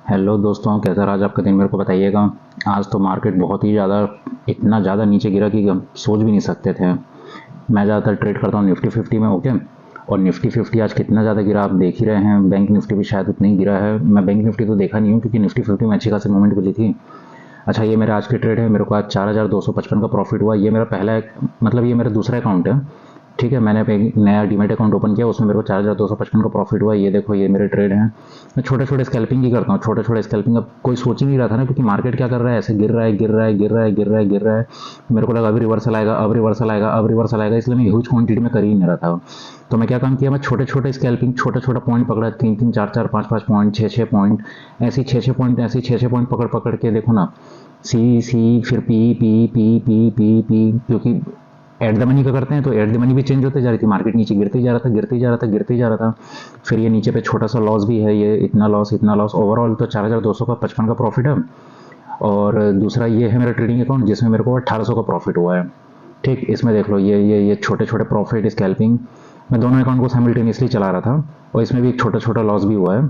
Hello दोस्तों, कैसा रहा आज आपका दिन मेरे को बताइएगा। आज तो मार्केट बहुत ही ज़्यादा, इतना ज़्यादा नीचे गिरा कि हम सोच भी नहीं सकते थे। मैं ज़्यादातर ट्रेड करता हूँ निफ्टी 50 में, ओके। और निफ्टी 50 आज कितना ज़्यादा गिरा आप देख ही रहे हैं। बैंक निफ्टी भी शायद उतना ही गिरा है। मैं बैंक निफ्टी तो देखा नहीं हूँ क्योंकि निफ्टी 50 में अच्छी खासी मूवमेंट मिली थी। अच्छा, ये मेरा आज की ट्रेड है। मेरे को आज 4255 का प्रॉफिट हुआ। ये मेरा पहला, मतलब ये मेरा दूसरा अकाउंट है, ठीक है। मैंने एक नया डीमेट अकाउंट ओपन किया, उसमें मेरे को 4255 का प्रॉफिट हुआ। ये देखो, ये मेरे ट्रेड हैं। मैं छोटे छोटे स्कैल्पिंग ही करता हूँ, छोटे छोटे स्कैल्पिंग। अब कोई सोच ही नहीं रहा था ना, क्योंकि मार्केट क्या कर रहा है, ऐसे गिर रहा है गिर रहा है गिर रहा है गिर रहा है गिर रहा है। मेरे को लगा अभी रिवर्सल आएगा, अब रिवर्सल आएगा, अब रिवर्सल आएगा, इसलिए मैं ह्यूज क्वांटिटी में कर ही नहीं रहा था। तो मैं क्या काम किया, मैं छोटे छोटे स्कैल्पिंग, छोटा छोटा पॉइंट पकड़ा, 3 3 4 4 5 5 पॉइंट, 6 6 पॉइंट, ऐसी 6 6 पॉइंट, ऐसी 6 6 पॉइंट पकड़ पकड़ के देखो ना। सी फिर पी, क्योंकि एट द मनी का करते हैं तो एट द मनी भी चेंज होते जा रही थी। मार्केट नीचे गिरते ही जा रहा था, गिरते ही जा रहा था, गिरते ही जा रहा था। फिर ये नीचे पे छोटा सा लॉस भी है, ये इतना लॉस इतना लॉस। ओवरऑल तो 4255 का प्रॉफिट है। और दूसरा ये है मेरा ट्रेडिंग अकाउंट, जिसमें मेरे को 1800 का प्रॉफिट हुआ है। ठीक, इसमें देख लो, ये छोटे छोटे प्रॉफिट स्कैल्पिंग। मैं दोनों अकाउंट को साइमल्टेनियसली चला रहा था, और इसमें भी एक छोटा छोटा लॉस भी हुआ है।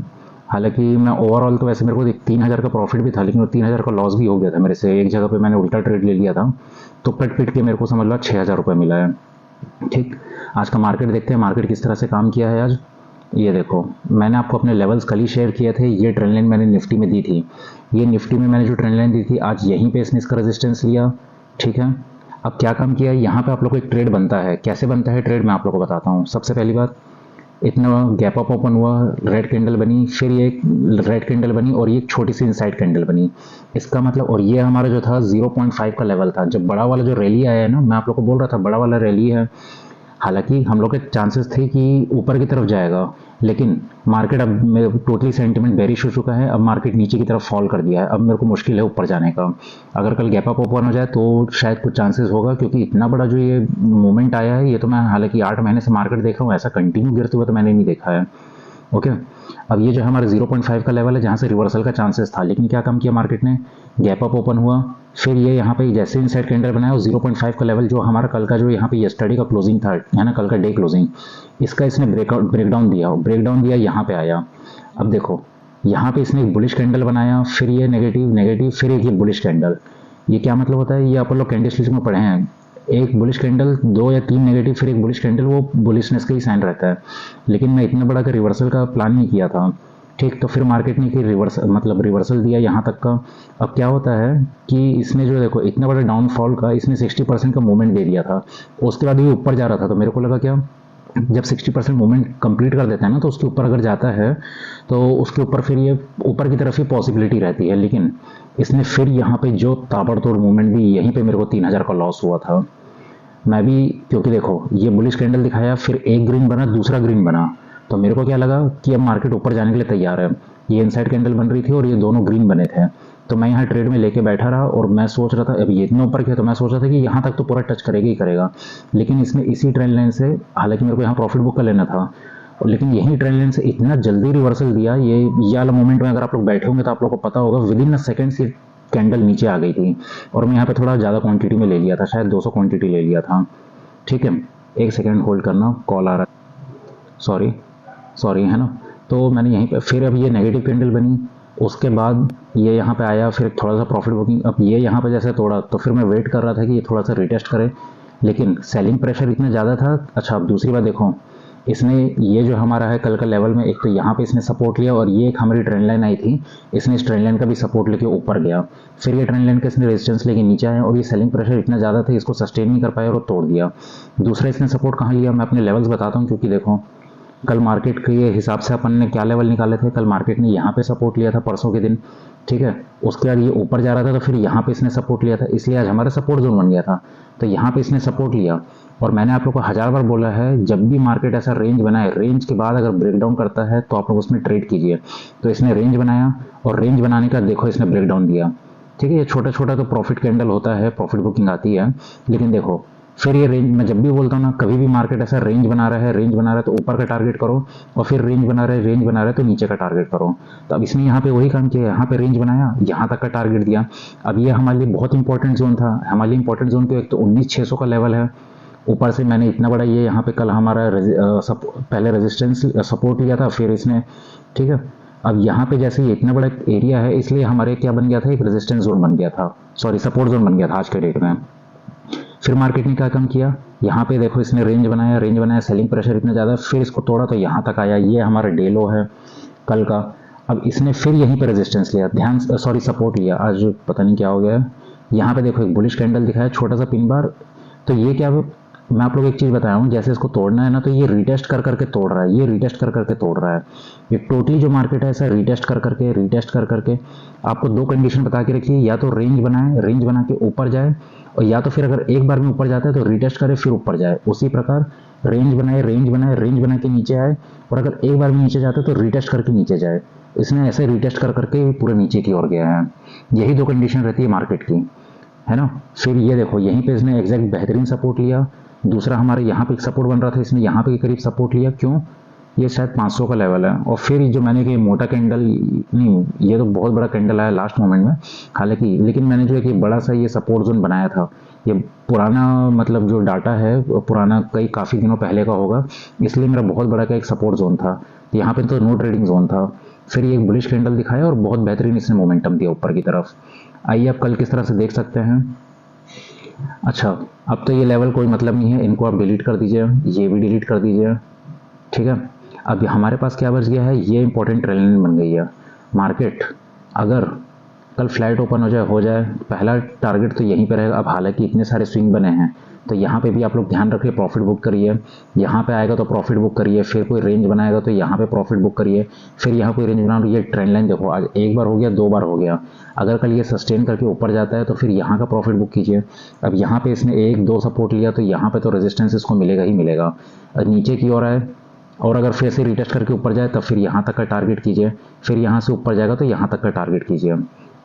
हालांकि मैं ओवरऑल तो वैसे मेरे को 3000 का प्रॉफिट भी था, लेकिन वो 3000 का लॉस भी हो गया था मेरे से। एक जगह पे मैंने उल्टा ट्रेड ले लिया था, तो कट पिट के मेरे को समझ लो 6000 रुपये मिला है। ठीक, आज का मार्केट देखते हैं, मार्केट किस तरह से काम किया है आज। ये देखो, मैंने आपको अपने लेवल्स कल ही शेयर किए थे। ये ट्रेंड लाइन मैंने निफ्टी में दी थी। ये निफ्टी में मैंने जो ट्रेंड लाइन दी थी, आज यहीं पे इसने इसका रेजिस्टेंस लिया, ठीक है। अब क्या काम किया है, यहाँ पे आप लोग को एक ट्रेड बनता है। कैसे बनता है ट्रेड, मैं आप लोग को बताता हूँ। सबसे पहली बात, इतना गैप अप ओपन हुआ, रेड कैंडल बनी, फिर ये एक रेड कैंडल बनी, और ये एक छोटी सी इनसाइड कैंडल बनी। इसका मतलब, और ये हमारा जो था 0.5 का लेवल था। जब बड़ा वाला जो रैली आया है ना, मैं आप लोग को बोल रहा था बड़ा वाला रैली है। हालांकि हम लोग के चांसेस थे कि ऊपर की तरफ जाएगा, लेकिन मार्केट अब टोटली सेंटिमेंट बेरिश हो चुका है। अब मार्केट नीचे की तरफ फॉल कर दिया है। अब मेरे को मुश्किल है ऊपर जाने का। अगर कल गैप अप ओपन हो जाए तो शायद कुछ चांसेस होगा, क्योंकि इतना बड़ा जो ये मूवमेंट आया है, ये तो मैं हालांकि 8 महीने से मार्केट देख रहा हूँ, ऐसा कंटिन्यू गिरते हुए तो मैंने नहीं देखा है, ओके। अब ये जो हमारे 0.5 का लेवल है, जहाँ से रिवर्सल का चांसेस था, लेकिन क्या काम किया मार्केट ने, गैप अप ओपन हुआ, फिर ये यहाँ पे जैसे इनसाइड कैंडल बनाया, और 0.5 का लेवल जो हमारा कल का जो यहाँ पे यस्टरडे का क्लोजिंग था, है ना, कल का डे क्लोजिंग, इसका इसने ब्रेकडाउन दिया, यहाँ पे आया। अब देखो, यहाँ पे इसने एक बुलिश कैंडल बनाया, फिर ये नेगेटिव नेगेटिव, फिर एक ये बुलिश कैंडल। ये क्या मतलब होता है, ये आप लोग कैंडल स्टिक्स में पढ़े हैं। एक बुलिश कैंडल, 2 या 3 नेगेटिव, फिर एक बुलिश कैंडल, वो बुलिशनेस का ही साइन रहता है। लेकिन मैं इतना बड़ा का रिवर्सल का प्लान नहीं किया था, ठीक। तो फिर मार्केट ने कि रिवर्सल दिया यहाँ तक का। अब क्या होता है कि इसने जो देखो, इतना बड़ा डाउनफॉल का इसने 60% का मूवमेंट दे दिया था। उसके बाद ये ऊपर जा रहा था, तो मेरे को लगा क्या, जब 60% मूवमेंट कंप्लीट कर देता है ना, तो उसके ऊपर अगर जाता है तो उसके ऊपर फिर ये ऊपर की तरफ ही पॉसिबिलिटी रहती है। लेकिन इसने फिर यहाँ पे जो ताबड़तोड़ मूवमेंट दी, यहीं पे मेरे को 3000 का लॉस हुआ था। मैं भी, क्योंकि देखो, ये बुलिश कैंडल दिखाया, फिर एक ग्रीन बना, दूसरा ग्रीन बना, तो मेरे को क्या लगा कि अब मार्केट ऊपर जाने के लिए तैयार है। ये इनसाइड कैंडल बन रही थी और ये दोनों ग्रीन बने थे, तो मैं यहाँ ट्रेड में लेके बैठा रहा, और मैं सोच रहा था, अब ये इतना ऊपर किया तो मैं सोच रहा था कि यहाँ तक तो पूरा टच करेगा ही करेगा। लेकिन इसने इसी ट्रेंड लाइन से, हालांकि मेरे को यहाँ प्रॉफिट बुक कर लेना था, लेकिन यही ट्रेंड लाइन से इतना जल्दी रिवर्सल दिया। ये वाला मोमेंट में अगर आप लोग बैठे होंगे तो आप लोग को पता होगा, विद इन अ सेकेंड से कैंडल नीचे आ गई थी, और मैं यहाँ पे थोड़ा ज़्यादा क्वांटिटी में ले लिया था, शायद 200 क्वांटिटी ले लिया था, ठीक है। एक सेकेंड होल्ड करना, कॉल आ रहा है, सॉरी, है ना। तो मैंने यहीं पे, फिर अब ये नेगेटिव कैंडल बनी, उसके बाद ये यहाँ पे आया, फिर थोड़ा सा प्रॉफिट बुकिंग। अब ये यहाँ पे जैसे तोड़ा, तो फिर मैं वेट कर रहा था कि ये थोड़ा सा रिटेस्ट करे, लेकिन सेलिंग प्रेशर इतना ज़्यादा था। अच्छा, अब दूसरी बात देखो, इसने ये जो हमारा है कल का लेवल में, एक तो यहाँ पे इसने सपोर्ट लिया, और ये एक हमारी ट्रेंड लाइन आई थी, इसने इस ट्रेंड लाइन का भी सपोर्ट लेके ऊपर गया, फिर ये ट्रेंड लाइन का इसने रेजिस्टेंस लेके नीचे आया, और ये सेलिंग प्रेशर इतना ज़्यादा था, इसको सस्टेन नहीं कर पाया और तोड़ दिया। दूसरा इसने सपोर्ट कहाँ लिया, मैं अपने लेवल्स बताता हूँ, क्योंकि देखो, कल मार्केट के हिसाब से अपन ने क्या लेवल निकाले थे। कल मार्केट ने यहाँ पे सपोर्ट लिया था परसों के दिन, ठीक है। उसके बाद ये ऊपर जा रहा था, तो फिर यहाँ पे इसने सपोर्ट लिया था, इसलिए आज हमारा सपोर्ट जोन बन गया था। तो यहाँ पे इसने सपोर्ट लिया, और मैंने आप लोग को 1000 बार बोला है, जब भी मार्केट ऐसा रेंज बनाए, रेंज के बाद अगर ब्रेकडाउन करता है तो आप लोग उसमें ट्रेड कीजिए। तो इसने रेंज बनाया, और रेंज बनाने का देखो इसने ब्रेकडाउन दिया, ठीक है। ये छोटा छोटा तो प्रॉफिट कैंडल होता है, प्रॉफिट बुकिंग आती है, लेकिन देखो, फिर ये रेंज, मैं जब भी बोलता हूँ ना, कभी भी मार्केट ऐसा रेंज बना रहा है तो ऊपर का टारगेट करो, और फिर रेंज बना रहा है तो नीचे का टारगेट करो। तो अब इसने यहाँ पे वही काम किया, यहाँ पे रेंज बनाया, यहाँ तक का टारगेट दिया। अब ये हमारे लिए बहुत इंपॉर्टेंट जोन था। हमारे लिए इंपॉर्टेंट जोन तो एक तो 19600 का लेवल है, ऊपर से मैंने इतना बड़ा ये यहाँ पे कल हमारा पहले रेजिस्टेंस सपोर्ट लिया था, फिर इसने, ठीक है, अब यहाँ पे जैसे ये इतना बड़ा एरिया है, इसलिए हमारे क्या बन गया था, एक रेजिस्टेंस जोन बन गया था, सॉरी सपोर्ट जोन बन गया था आज के डेट में। फिर मार्केट ने क्या काम किया, यहाँ पे देखो इसने रेंज बनाया, सेलिंग प्रेशर इतना ज़्यादा, फिर इसको तोड़ा तो यहाँ तक आया, ये हमारा डे लो है कल का। अब इसने फिर यहीं पे रेजिस्टेंस लिया, ध्यान सॉरी सपोर्ट लिया, आज पता नहीं क्या हो गया है। यहाँ पे देखो एक बुलिश कैंडल दिखाया, छोटा सा पिन बार। तो ये क्या, मैं आप लोग एक चीज़ बताया हूँ, जैसे इसको तोड़ना है ना, तो ये रिटेस्ट कर करके तोड़ रहा है, ये रिटेस्ट कर करके तोड़ रहा है। ये टोटली जो मार्केट है ऐसा रिटेस्ट कर करके आपको दो कंडीशन बता के रखिए, या तो रेंज बनाए, रेंज बना के ऊपर जाए, और या तो फिर अगर एक बार में ऊपर जाता है तो रिटेस्ट करे फिर ऊपर जाए। उसी प्रकार रेंज बनाए, रेंज बना के नीचे आए, और अगर एक बार में नीचे जाता है तो रिटेस्ट करके नीचे जाए। इसने ऐसे रिटेस्ट कर करके पूरे नीचे की ओर गया है। यही दो कंडीशन रहती है मार्केट की, है ना। फिर ये देखो यहीं पे इसने एग्जैक्ट बेहतरीन सपोर्ट लिया। दूसरा हमारे यहाँ पे एक सपोर्ट बन रहा था, इसने यहाँ पे के करीब सपोर्ट लिया, क्यों, ये शायद 500 का लेवल है। और फिर जो मैंने कि मोटा कैंडल, नहीं ये तो बहुत बड़ा कैंडल आया लास्ट मोमेंट में हालांकि, लेकिन मैंने जो एक बड़ा सा ये सपोर्ट जोन बनाया था, ये पुराना मतलब जो डाटा है पुराना काफ़ी दिनों पहले का होगा, इसलिए मेरा बहुत बड़ा का एक सपोर्ट जोन था। यहाँ पे तो नो ट्रेडिंग जोन था। फिर ये एक बुलिश कैंडल दिखाया और बहुत बेहतरीन इसने मोमेंटम दिया ऊपर की तरफ। आइए आप कल किस तरह से देख सकते हैं। अच्छा, अब तो ये लेवल कोई मतलब नहीं है, इनको आप डिलीट कर दीजिए, ये भी डिलीट कर दीजिए, ठीक है। अब हमारे पास क्या बच गया है, ये इंपॉर्टेंट ट्रेंड लाइन बन गई है। मार्केट अगर कल फ्लैट ओपन हो जाए पहला टारगेट तो यहीं पे रहेगा। अब हालांकि इतने सारे स्विंग बने हैं, तो यहाँ पे भी आप लोग ध्यान रखिए, प्रॉफिट बुक करिए। यहाँ पे आएगा तो प्रॉफिट बुक करिए, फिर कोई रेंज बनाएगा तो यहाँ पे प्रॉफिट बुक करिए, फिर यहाँ कोई रेंज बना। ये ट्रेंड लाइन देखो, आज एक बार हो गया, दो बार हो गया, अगर कल ये सस्टेन करके ऊपर जाता है तो फिर यहाँ का प्रॉफिट बुक कीजिए। अब यहाँ पे इसने एक दो सपोर्ट लिया, तो यहाँ पे तो रेजिस्टेंस इसको मिलेगा ही मिलेगा। नीचे की ओर आए और अगर फिर से रिटेस्ट करके ऊपर जाए तब फिर यहाँ तक का टारगेट कीजिए, फिर यहाँ से ऊपर जाएगा तो यहाँ तक का टारगेट कीजिए,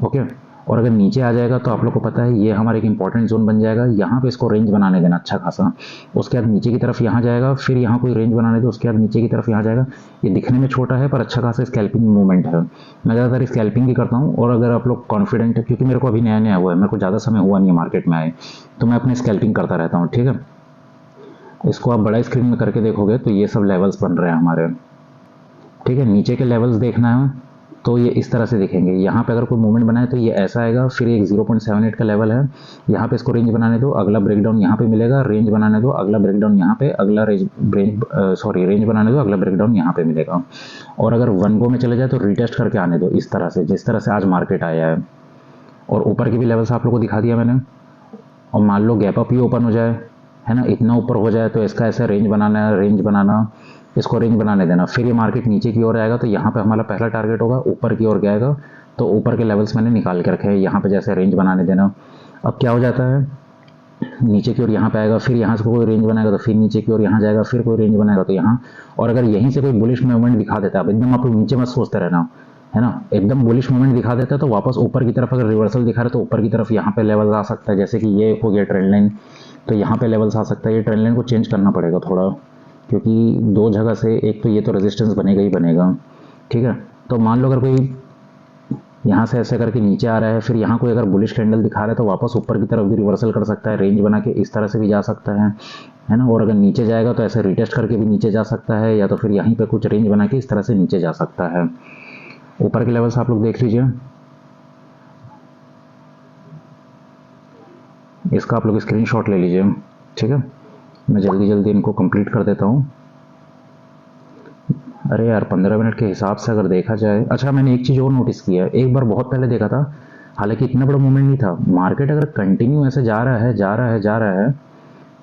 ओके। और अगर नीचे आ जाएगा तो आप लोग को पता है ये हमारा एक इंपॉर्टेंट जोन बन जाएगा, यहाँ पे इसको रेंज बनाने देना अच्छा खासा। उसके बाद नीचे की तरफ यहाँ जाएगा, फिर यहाँ कोई रेंज बनाने दो, उसके बाद नीचे की तरफ यहाँ जाएगा। ये दिखने में छोटा है पर अच्छा खासा स्कैल्पिंग मूवमेंट है। मैं ज़्यादातर स्कैल्पिंग ही करता हूँ, और अगर आप लोग कॉन्फिडेंट है, क्योंकि मेरे को अभी नया नया हुआ है, मेरे को ज़्यादा समय हुआ नहीं है मार्केट में आए, तो मैं अपने स्कैल्पिंग करता रहता हूँ, ठीक है। इसको आप बड़ा स्क्रीन में करके देखोगे तो ये सब लेवल्स बन रहे हैं हमारे, ठीक है। नीचे के लेवल्स देखना है तो ये इस तरह से दिखेंगे। यहाँ पे अगर कोई मूवमेंट बनाए तो ये ऐसा आएगा, फिर एक 0.78 का लेवल है, यहाँ पे इसको रेंज बनाने दो, अगला ब्रेकडाउन यहाँ पे मिलेगा, रेंज बनाने दो, अगला ब्रेकडाउन यहाँ पे, अगला रेंज बनाने दो, अगला ब्रेकडाउन यहाँ पे मिलेगा। और अगर वन गो में चले जाए तो रिटेस्ट करके आने दो, इस तरह से जिस तरह से आज मार्केट आया है। और ऊपर के भी लेवल्स आप लोग को दिखा दिया मैंने। और मान लो गैप अप ही ओपन हो जाए, है ना, इतना ऊपर हो जाए, तो इसका ऐसा रेंज बनाना है, रेंज बनाना, इसको रेंज बनाने देना। फिर ये मार्केट नीचे की ओर आएगा तो यहाँ पे हमारा पहला टारगेट होगा, ऊपर की ओर जाएगा तो ऊपर के लेवल्स मैंने निकाल के रखे हैं, यहाँ पे जैसे रेंज बनाने देना। अब क्या हो जाता है, नीचे की ओर यहाँ पे आएगा, फिर यहाँ से कोई रेंज बनाएगा तो फिर नीचे की ओर यहाँ जाएगा, फिर कोई रेंज बनाएगा तो यहाँ। और अगर यहीं से कोई बुलिश मूवमेंट दिखा देता है, अब एकदम आप लोग नीचे मत सोचते रहना, है ना, एकदम बुलिश मूवमेंट दिखा देता है तो वापस ऊपर की तरफ अगर रिवर्सल दिखा रहे तो ऊपर की तरफ यहाँ पे लेवल आ सकता है। जैसे कि ये हो गया ट्रेंड लाइन, तो यहाँ पे लेवल्स आ सकता है। ये ट्रेंड लाइन को चेंज करना पड़ेगा थोड़ा, क्योंकि दो जगह से एक तो ये तो रेजिस्टेंस बनेगा ही बनेगा, ठीक है। तो मान लो अगर कोई यहाँ से ऐसे करके नीचे आ रहा है, फिर यहाँ कोई अगर बुलिश कैंडल दिखा रहा है तो वापस ऊपर की तरफ भी रिवर्सल कर सकता है, रेंज बना के इस तरह से भी जा सकता है ना। और अगर नीचे जाएगा तो ऐसे रिटेस्ट करके भी नीचे जा सकता है, या तो फिर यहीं पे कुछ रेंज बना के इस तरह से नीचे जा सकता है। ऊपर के लेवल्स आप लोग देख लीजिए, इसका आप लोग स्क्रीनशॉट ले लीजिए, ठीक है। मैं जल्दी जल्दी इनको कंप्लीट कर देता हूँ। अरे यार 15 मिनट के हिसाब से अगर देखा जाए, अच्छा मैंने एक चीज़ और नोटिस किया है, एक बार बहुत पहले देखा था, हालांकि इतना बड़ा मूवमेंट नहीं था। मार्केट अगर कंटिन्यू ऐसे जा रहा है,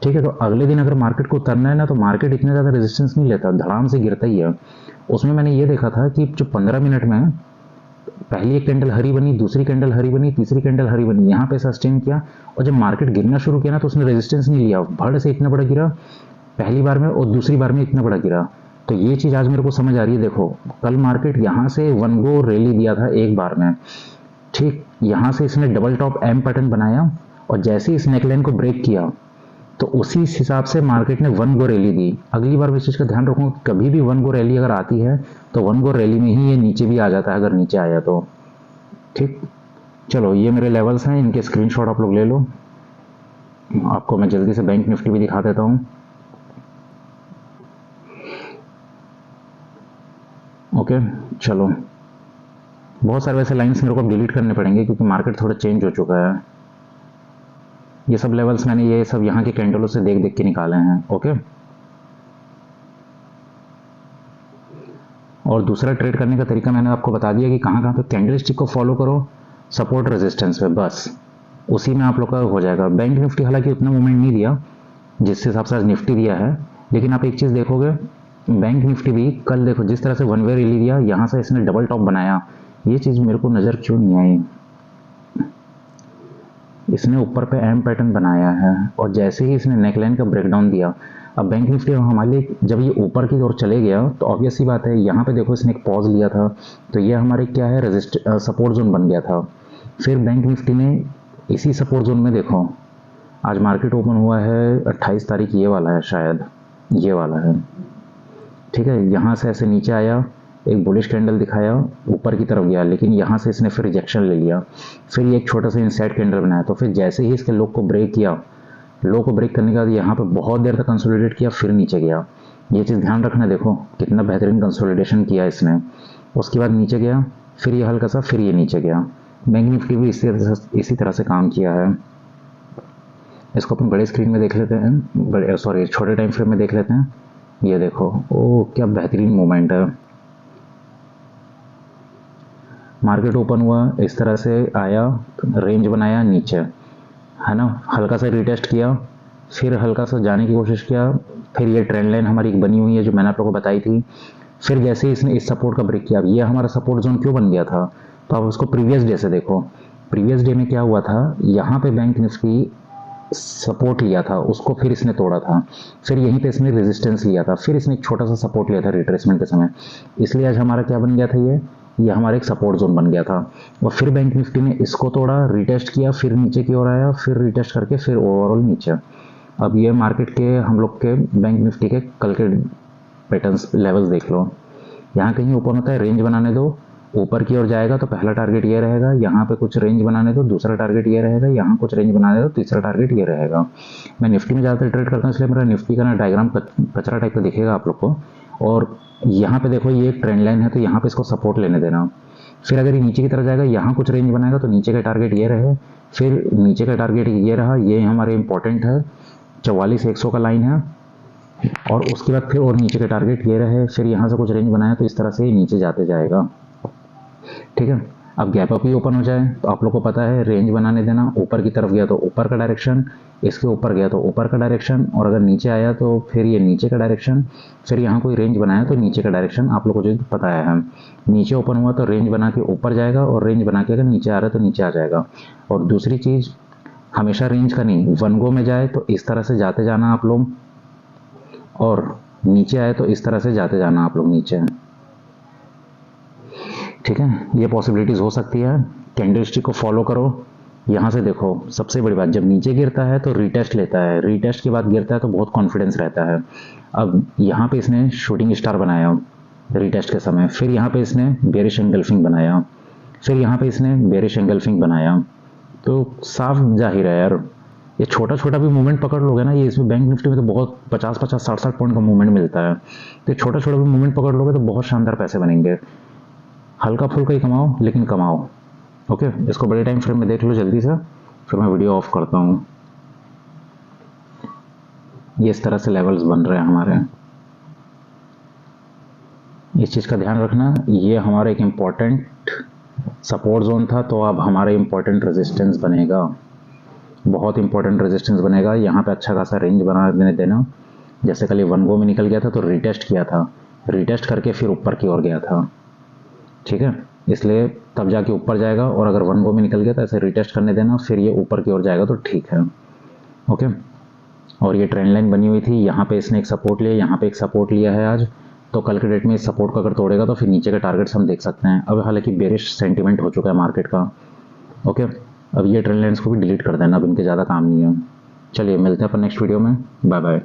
ठीक है, तो अगले दिन अगर मार्केट को उतरना है ना, तो मार्केट इतना ज़्यादा रेजिस्टेंस नहीं लेता, धड़ाम से गिरता ही है। उसमें मैंने ये देखा था कि जो 15 मिनट में पहली एक कैंडल हरी बनी, दूसरी कैंडल हरी बनी, तीसरी कैंडल हरी बनी, यहाँ पे सस्टेन किया, और जब मार्केट गिरना शुरू किया ना तो उसने रेजिस्टेंस नहीं लिया, भड़ से इतना बड़ा गिरा पहली बार में, और दूसरी बार में इतना बड़ा गिरा। तो ये चीज़ आज मेरे को समझ आ रही है। देखो कल मार्केट यहाँ से वन गो रैली दिया था एक बार में, ठीक, यहाँ से इसने डबल टॉप एम पैटर्न बनाया, और जैसे ही इस नेकलाइन को ब्रेक किया तो उसी हिसाब से मार्केट ने वन गो रैली दी। अगली बार इस चीज़ का ध्यान रखूँ, कभी भी वन गो रैली अगर आती है तो वन गो रैली में ही ये नीचे भी आ जाता है, अगर नीचे आया तो, ठीक। चलो ये मेरे लेवल्स हैं, इनके स्क्रीनशॉट आप लोग ले लो। आपको मैं जल्दी से बैंक निफ्टी भी दिखा देता हूँ, ओके। चलो बहुत सारे वैसे लाइंस मेरे को डिलीट करने पड़ेंगे क्योंकि मार्केट थोड़ा चेंज हो चुका है। ये सब लेवल्स मैंने ये सब यहाँ के कैंडलों से देख देख के निकाले हैं। ओके, और दूसरा ट्रेड करने का तरीका मैंने आपको बता दिया कि कहाँ कहाँ पे कैंडलस्टिक को फॉलो करो, सपोर्ट रेजिस्टेंस पे, बस उसी में आप लोग का हो जाएगा। बैंक निफ्टी हालांकि उतना मूवमेंट नहीं दिया जिस हिसाब से आज निफ्टी दिया है, लेकिन आप एक चीज़ देखोगे, बैंक निफ्टी भी कल देखो जिस तरह से वन वे रैली दिया, यहाँ से इसने डबल टॉप बनाया, ये चीज़ मेरे को नज़र क्यों नहीं आई। इसने ऊपर पे एम पैटर्न बनाया है और जैसे ही इसने नेकलाइन का ब्रेकडाउन दिया, अब बैंक निफ्टी हमारे लिए जब ये ऊपर की ओर चले गया तो ऑब्वियस सी बात है, यहाँ पे देखो इसने एक पॉज लिया था, तो ये हमारे क्या है सपोर्ट जोन बन गया था। फिर बैंक निफ्टी ने इसी सपोर्ट जोन में देखो, आज मार्केट ओपन हुआ है 28 तारीख, ये वाला है शायद, ये वाला है, ठीक है। यहाँ से ऐसे नीचे आया, एक बुलिश कैंडल दिखाया, ऊपर की तरफ गया, लेकिन यहाँ से इसने फिर रिजेक्शन ले लिया, फिर ये एक छोटा सा इनसाइड कैंडल बनाया, तो फिर जैसे ही इसके लो को ब्रेक किया, लो को ब्रेक करने के बाद यहाँ पे बहुत देर तक कंसोलिडेट किया, फिर नीचे गया। ये चीज़ ध्यान रखना, देखो कितना बेहतरीन कंसोलिडेशन किया इसने। उसके बाद नीचे गया, फिर ये हल्का सा, फिर ये नीचे गया। बैंक निफ्टी भी इसी तरह से काम किया है। इसको अपन बड़े स्क्रीन में देख लेते हैं, सॉरी छोटे टाइम फ्रेम में देख लेते हैं। ये देखो, ओ क्या बेहतरीन मूवमेंट है। मार्केट ओपन हुआ, इस तरह से आया, रेंज बनाया नीचे, है ना, हल्का सा रिटेस्ट किया, फिर हल्का सा जाने की कोशिश किया, फिर ये ट्रेंड लाइन हमारी बनी हुई है जो मैंने आप लोगों को बताई थी। फिर जैसे ही इसने इस सपोर्ट का ब्रेक किया, अब ये हमारा सपोर्ट जोन क्यों बन गया था, तो आप उसको प्रीवियस डे से देखो। प्रीवियस डे में क्या हुआ था, यहाँ पे बैंक निफ्टी सपोर्ट लिया था, उसको फिर इसने तोड़ा था, फिर यहीं पे इसने रेजिस्टेंस लिया था, फिर इसने एक छोटा सा सपोर्ट लिया था रिट्रेसमेंट के समय, इसलिए आज हमारा क्या बन गया था, ये हमारा एक सपोर्ट जोन बन गया था। और फिर बैंक निफ्टी ने इसको तोड़ा, रिटेस्ट किया, फिर नीचे की ओर आया, फिर रिटेस्ट करके फिर ओवरऑल नीचे। अब ये मार्केट के हम लोग के बैंक निफ्टी के कल के पैटर्न्स लेवल्स देख लो, यहाँ कहीं ओपन होता है, रेंज बनाने दो, ऊपर की ओर जाएगा तो पहला टारगेट ये रहेगा, यहाँ पे कुछ रेंज बनाने दो, दूसरा टारगेट ये रहेगा, यहाँ कुछ रेंज बनाने दो, तीसरा टारगेट ये रहेगा। मैं निफ्टी में ज़्यादातर ट्रेड करता हूँ, इसलिए मेरा निफ्टी का ना डायग्राम कचरा टाइप का दिखेगा आप लोग को। और यहाँ पे देखो, ये एक ट्रेंड लाइन है, तो यहाँ पे इसको सपोर्ट लेने देना। फिर अगर ये नीचे की तरफ जाएगा, यहाँ कुछ रेंज बनाएगा, तो नीचे का टारगेट ये रहे, फिर नीचे का टारगेट ये रहा, ये हमारे इंपॉर्टेंट है, 44,100 का लाइन है। और उसके बाद फिर और नीचे का टारगेट ये रहे, फिर यहाँ से कुछ रेंज बनाया, तो इस तरह से नीचे जाते जाएगा, ठीक है। अब गैप अप ही ओपन हो जाए तो आप लोग को पता है, रेंज बनाने देना, ऊपर की तरफ गया तो ऊपर का डायरेक्शन, इसके ऊपर गया तो ऊपर का डायरेक्शन, और अगर नीचे आया तो फिर ये नीचे का डायरेक्शन, फिर यहाँ कोई रेंज बनाया तो नीचे का डायरेक्शन, आप लोग को जो पता है। नीचे ओपन हुआ तो रेंज बना के ऊपर जाएगा, और रेंज बना के अगर नीचे आ रहा है तो नीचे आ जाएगा। और दूसरी चीज़, हमेशा रेंज का नहीं, वन गो में जाए तो इस तरह से जाते जाना आप लोग, और नीचे आए तो इस तरह से जाते जाना आप लोग नीचे, ठीक है। ये पॉसिबिलिटीज़ हो सकती है। कैंडलस्टिक को फॉलो करो। यहाँ से देखो, सबसे बड़ी बात, जब नीचे गिरता है तो रीटेस्ट लेता है, रीटेस्ट के बाद गिरता है तो बहुत कॉन्फिडेंस रहता है। अब यहाँ पे इसने शूटिंग स्टार बनाया रीटेस्ट के समय, फिर यहाँ पे इसने बेरिश एंगल्फिंग बनाया, फिर यहाँ पे इसने बेरिश एंगल्फिंग बनाया, तो साफ जाहिर है यार, ये छोटा छोटा भी मूवमेंट पकड़ लोगे ना, ये इसमें बैंक निफ्टी में तो बहुत 50-50, 60-60 पॉइंट का मूवमेंट मिलता है, तो छोटा छोटा भी मूवमेंट पकड़ लोगे तो बहुत शानदार पैसे बनेंगे। हल्का फुल्का ही कमाओ, लेकिन कमाओ। ओके, इसको बड़े टाइम फ्रेम में देख लो जल्दी से, फिर मैं वीडियो ऑफ करता हूँ। ये इस तरह से लेवल्स बन रहे हैं हमारे, इस चीज़ का ध्यान रखना। ये हमारा एक इम्पॉर्टेंट सपोर्ट जोन था, तो अब हमारा इम्पॉर्टेंट रेजिस्टेंस बनेगा, बहुत इंपॉर्टेंट रेजिस्टेंस बनेगा। यहाँ पे अच्छा खासा रेंज बना देना। जैसे कल ये वन गो में निकल गया था तो रिटेस्ट किया था, रिटेस्ट करके फिर ऊपर की ओर गया था, ठीक है, इसलिए तब जाके ऊपर जाएगा। और अगर वन गो में निकल गया तो ऐसे रिटेस्ट करने देना, फिर ये ऊपर की ओर जाएगा तो ठीक है। ओके, और ये ट्रेंड लाइन बनी हुई थी, यहाँ पे इसने एक सपोर्ट लिया, यहाँ पे एक सपोर्ट लिया है आज, तो कल के डेट में इस सपोर्ट को अगर तोड़ेगा तो फिर नीचे के टारगेट्स हम देख सकते हैं। अब हालांकि बेरिश सेंटीमेंट हो चुका है मार्केट का। ओके, अब ये ट्रेंड लाइन्स को भी डिलीट कर देना, अब इनके ज़्यादा काम नहीं है। चलिए मिलते हैं अपन नेक्स्ट वीडियो में, बाय बाय।